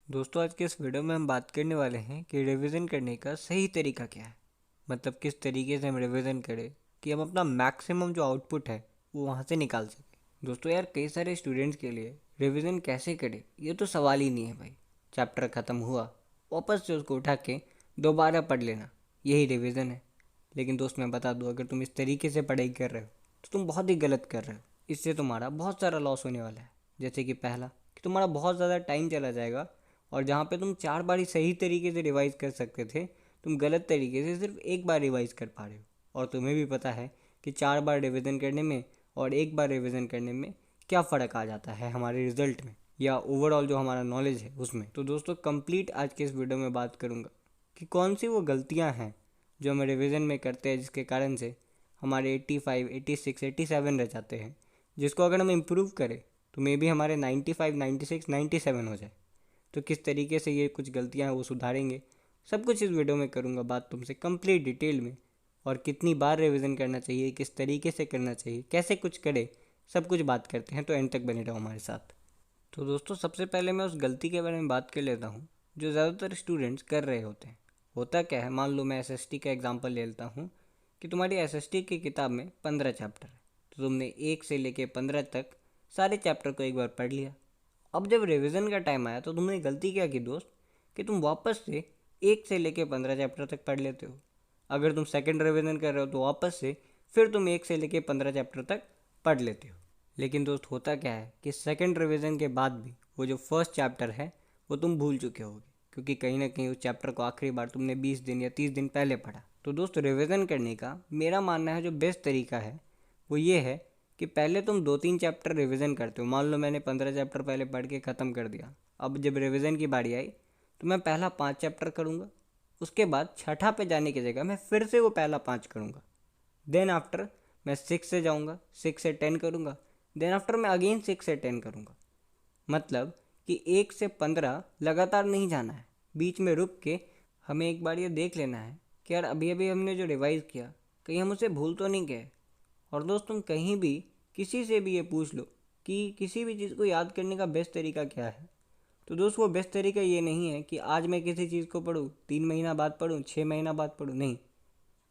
दोस्तों आज के इस वीडियो में हम बात करने वाले हैं कि रिवीजन करने का सही तरीका क्या है। मतलब किस तरीके से हम रिवीजन करें कि हम अपना मैक्सिमम जो आउटपुट है वो वहाँ से निकाल सकें। दोस्तों यार कई सारे स्टूडेंट्स के लिए रिवीजन कैसे करें ये तो सवाल ही नहीं है भाई। चैप्टर ख़त्म हुआ, वापस से उसको उठा के दोबारा पढ़ लेना, यही रिवीजन है। लेकिन दोस्त मैं बता दूँ, अगर तुम इस तरीके से पढ़ाई कर रहे हो तो तुम बहुत ही गलत कर रहे हो। इससे तुम्हारा बहुत सारा लॉस होने वाला है। जैसे कि पहला, कि तुम्हारा बहुत ज़्यादा टाइम चला जाएगा और जहाँ पे तुम 4 बार ही सही तरीके से रिवाइज कर सकते थे, तुम गलत तरीके से सिर्फ एक बार रिवाइज कर पा रहे हो। और तुम्हें भी पता है कि 4 बार रिवीजन करने में और एक बार रिवीजन करने में क्या फ़र्क आ जाता है हमारे रिजल्ट में या ओवरऑल जो हमारा नॉलेज है उसमें। तो दोस्तों कंप्लीट आज के इस वीडियो में बात करूँगा कि कौन सी वो गलतियाँ हैं जो हम रिवीजन में करते हैं जिसके कारण से हमारे 85, 86, 87 रह जाते हैं, जिसको अगर हम इम्प्रूव करें तो मे बी हमारे 95, 96, 97 हो जाए। तो किस तरीके से ये कुछ गलतियां हैं वो सुधारेंगे, सब कुछ इस वीडियो में करूँगा बात तुमसे कंप्लीट डिटेल में। और कितनी बार रिवीजन करना चाहिए, किस तरीके से करना चाहिए, कैसे कुछ करे, सब कुछ बात करते हैं। तो एंड तक बने रहो हमारे साथ। तो दोस्तों सबसे पहले मैं उस गलती के बारे में बात कर लेता हूँ जो ज़्यादातर स्टूडेंट्स कर रहे होते हैं। होता क्या है, मान लो मैं एसएसटी का एग्जांपल ले लेता हूँ कि तुम्हारी एसएसटी की किताब में 15 चैप्टर है, तो तुमने 1 से लेके 15 तक सारे चैप्टर को एक बार पढ़ लिया। अब जब रिवीजन का टाइम आया तो तुमने गलती क्या की दोस्त, कि तुम वापस से 1 से लेके 15 चैप्टर तक पढ़ लेते हो। अगर तुम सेकंड रिवीजन कर रहे हो तो वापस से फिर तुम 1 से लेके 15 चैप्टर तक पढ़ लेते हो। लेकिन दोस्त होता क्या है कि सेकंड रिवीजन के बाद भी वो जो फर्स्ट चैप्टर है वो तुम भूल चुके होगे, क्योंकि कहीं ना कहीं उस चैप्टर को आखिरी बार तुमने 20 दिन या 30 दिन पहले पढ़ा। तो दोस्त रिवीजन करने का मेरा मानना है जो बेस्ट तरीका है वो ये है कि पहले तुम 2-3 चैप्टर रिवीजन करते हो। मान लो मैंने 15 चैप्टर पहले पढ़ के ख़त्म कर दिया, अब जब रिवीजन की बारी आई तो मैं पहला 5 चैप्टर करूँगा, उसके बाद छठा पे जाने की जगह मैं फिर से वो पहला 5 करूँगा। देन आफ्टर मैं 6 से जाऊँगा, 6 से 10 करूँगा। देन आफ्टर मैं अगेन 6 से 10 करूँगा। मतलब कि 1 से 15 लगातार नहीं जाना है, बीच में रुक के हमें एक बार ये देख लेना है कि यार अभी अभी हमने जो रिवाइज़ किया कहीं हम उसे भूल तो नहीं गए। और दोस्त तुम कहीं भी किसी से भी ये पूछ लो कि किसी भी चीज़ को याद करने का बेस्ट तरीका क्या है, तो दोस्त वो बेस्ट तरीका ये नहीं है कि आज मैं किसी चीज़ को पढूँ, 3 महीना बाद पढूँ, 6 महीना बाद पढूँ, नहीं।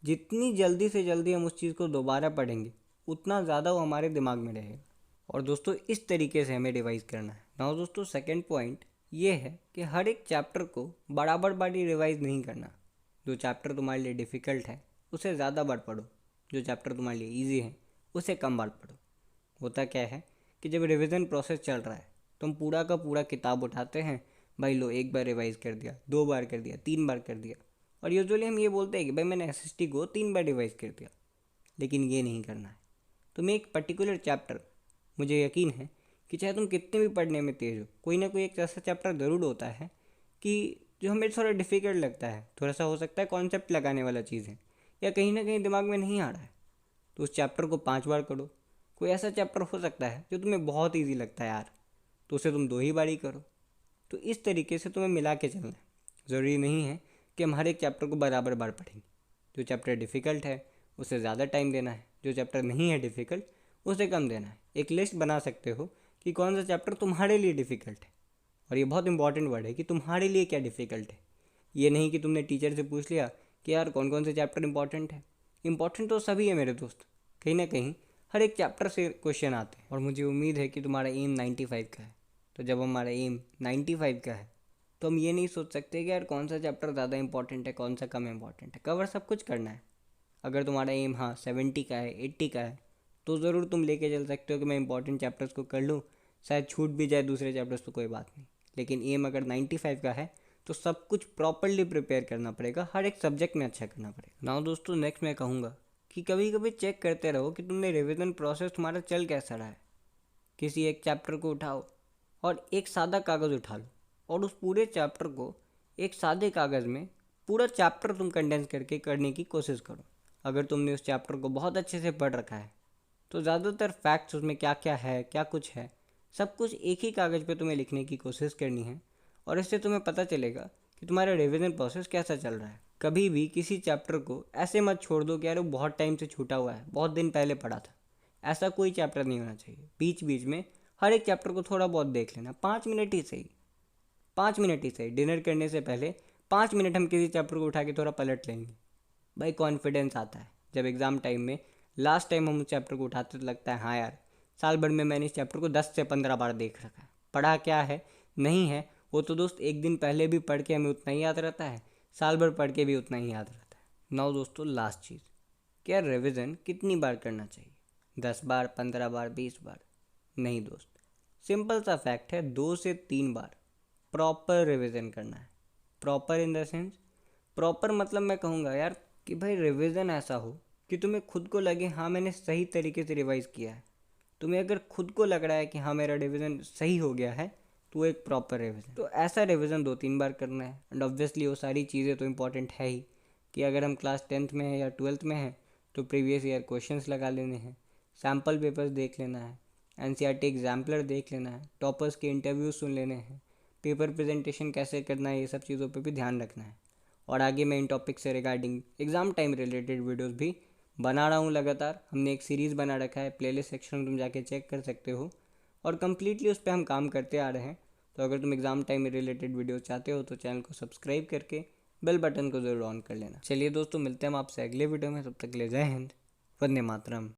जितनी जल्दी से जल्दी हम उस चीज़ को दोबारा पढ़ेंगे उतना ज़्यादा वो हमारे दिमाग में रहेगा। और दोस्तों इस तरीके से हमें रिवाइज करना है। नाउ दोस्तों सेकंड पॉइंट ये है कि हर एक चैप्टर को बराबर बारी रिवाइज नहीं करना। जो चैप्टर तुम्हारे लिए डिफ़िकल्ट है उसे ज़्यादा बार पढ़ो, जो चैप्टर तुम्हारे लिए ईजी है उसे कम बार पढ़ो। होता क्या है कि जब रिवीजन प्रोसेस चल रहा है तो हम पूरा का पूरा किताब उठाते हैं, भाई लो एक बार रिवाइज कर दिया, 2 बार कर दिया, 3 बार कर दिया। और यूजुअली हम ये बोलते हैं कि भाई मैंने एसएसटी को 3 बार रिवाइज कर दिया, लेकिन ये नहीं करना है। तुम्हें एक पर्टिकुलर चैप्टर, मुझे यकीन है कि चाहे तुम कितने भी पढ़ने में तेज़ हो, कोई ना कोई एक ऐसा चैप्टर ज़रूर होता है कि जो हमें थोड़ा डिफ़िकल्ट लगता है, थोड़ा सा हो सकता है कॉन्सेप्ट लगाने वाला चीज़ है या कहीं ना कहीं दिमाग में नहीं आ रहा है, तो उस चैप्टर को 5 बार करो। कोई ऐसा चैप्टर हो सकता है जो तुम्हें बहुत ईजी लगता है यार, तो उसे तुम 2 ही बार ही करो। तो इस तरीके से तुम्हें मिला के चलना है। ज़रूरी नहीं है कि हम हर एक चैप्टर को बराबर बार पढ़ेंगे। जो चैप्टर डिफ़िकल्ट है उसे ज़्यादा टाइम देना है, जो चैप्टर नहीं है डिफ़िकल्ट उसे कम देना है। एक लिस्ट बना सकते हो कि कौन सा चैप्टर तुम्हारे लिए डिफ़िकल्ट है। और ये बहुत इंपॉर्टेंट वर्ड है कि तुम्हारे लिए क्या डिफ़िकल्ट है। ये नहीं कि तुमने टीचर से पूछ लिया कि यार कौन कौन से चैप्टर इंपॉर्टेंट है। इंपॉर्टेंट तो सभी है मेरे दोस्त, कहीं ना कहीं हर एक चैप्टर से क्वेश्चन आते हैं। और मुझे उम्मीद है कि तुम्हारा एम 95 का है। तो जब हमारा एम 95 का है तो हम ये नहीं सोच सकते कि यार कौन सा चैप्टर ज़्यादा इंपॉर्टेंट है, कौन सा कम इंपॉर्टेंट है। कवर सब कुछ करना है। अगर तुम्हारा एम हाँ 70 का है, 80 का है, तो ज़रूर तुम लेके चल सकते हो कि मैं इंपॉर्टेंट चैप्टर्स को कर लूँ, शायद छूट भी जाए दूसरे चैप्टर्स तो कोई बात नहीं। लेकिन एम अगर 95 का है तो सब कुछ प्रॉपरली प्रिपेयर करना पड़ेगा, हर एक सब्जेक्ट में अच्छा करना पड़ेगा। नाउ दोस्तों नेक्स्ट मैं कहूँगा कि कभी कभी चेक करते रहो कि तुमने रिविज़न प्रोसेस तुम्हारा चल कैसा रहा है। किसी एक चैप्टर को उठाओ और एक सादा कागज़ उठा लो और उस पूरे चैप्टर को एक सादे कागज़ में पूरा चैप्टर तुम कंडेंस करके करने की कोशिश करो। अगर तुमने उस चैप्टर को बहुत अच्छे से पढ़ रखा है तो ज़्यादातर फैक्ट्स उसमें क्या क्या है, क्या कुछ है, सब कुछ एक ही कागज़ पे तुम्हें लिखने की कोशिश करनी है। और इससे तुम्हें पता चलेगा कि तुम्हारा रिवीजन प्रोसेस कैसा चल रहा है। कभी भी किसी चैप्टर को ऐसे मत छोड़ दो कि यार वो बहुत टाइम से छूटा हुआ है, बहुत दिन पहले पढ़ा था। ऐसा कोई चैप्टर नहीं होना चाहिए। बीच बीच में हर एक चैप्टर को थोड़ा बहुत देख लेना, 5 मिनट ही सही। 5 मिनट ही सही, डिनर करने से पहले 5 मिनट हम किसी चैप्टर को उठा के थोड़ा पलट लेंगे, भाई कॉन्फिडेंस आता है। जब एग्ज़ाम टाइम में लास्ट टाइम हम उस चैप्टर को उठाते तो लगता है हाँ यार, साल भर में मैंने इस चैप्टर को 10 से 15 बार देख रखा है। पढ़ा क्या है नहीं है वो तो दोस्त एक दिन पहले भी पढ़ के हमें उतना ही याद रहता है, साल भर पढ़ के भी उतना ही याद रहता है। नाउ दोस्तों लास्ट चीज़, क्या रिविज़न कितनी बार करना चाहिए? 10 बार, 15 बार, 20 बार? नहीं दोस्त, सिंपल सा फैक्ट है, 2 से 3 बार प्रॉपर रिवीजन करना है। Proper in the sense, proper मतलब मैं कहूँगा यार कि भाई रिवीजन ऐसा हो कि तुम्हें खुद को लगे हाँ मैंने सही तरीके से रिवाइज किया है। तुम्हें अगर खुद को लग रहा है कि हाँ मेरा रिवीजन सही हो गया है तो एक प्रॉपर रिवीजन, तो ऐसा रिवीजन 2-3 बार करना है। एंड ऑब्वियसली वो सारी चीज़ें तो इंपॉर्टेंट है ही कि अगर हम क्लास 10th में हैं या 12th में हैं तो प्रीवियस ईयर क्वेश्चंस लगा लेने हैं, सैम्पल पेपर्स देख लेना है, एनसीईआरटी एग्जाम्पलर देख लेना है, टॉपर्स के इंटरव्यूज सुन लेने हैं, पेपर प्रेजेंटेशन कैसे करना है, ये सब चीज़ों पे भी ध्यान रखना है। और आगे मैं इन टॉपिक से regarding exam time related videos भी बना रहा हूँ लगातार। हमने एक सीरीज़ बना रखा है, प्लेलिस्ट सेक्शन में तुम जाके चेक कर सकते हो, और कम्प्लीटली उस पर हम काम करते आ रहे हैं। तो अगर तुम एग्ज़ाम टाइम रिलेटेड वीडियो चाहते हो तो चैनल को सब्सक्राइब करके बेल बटन को ज़रूर ऑन कर लेना। चलिए दोस्तों, मिलते हैं हम आपसे अगले वीडियो में, तब तक ले जय हिंद, वंदे मातरम।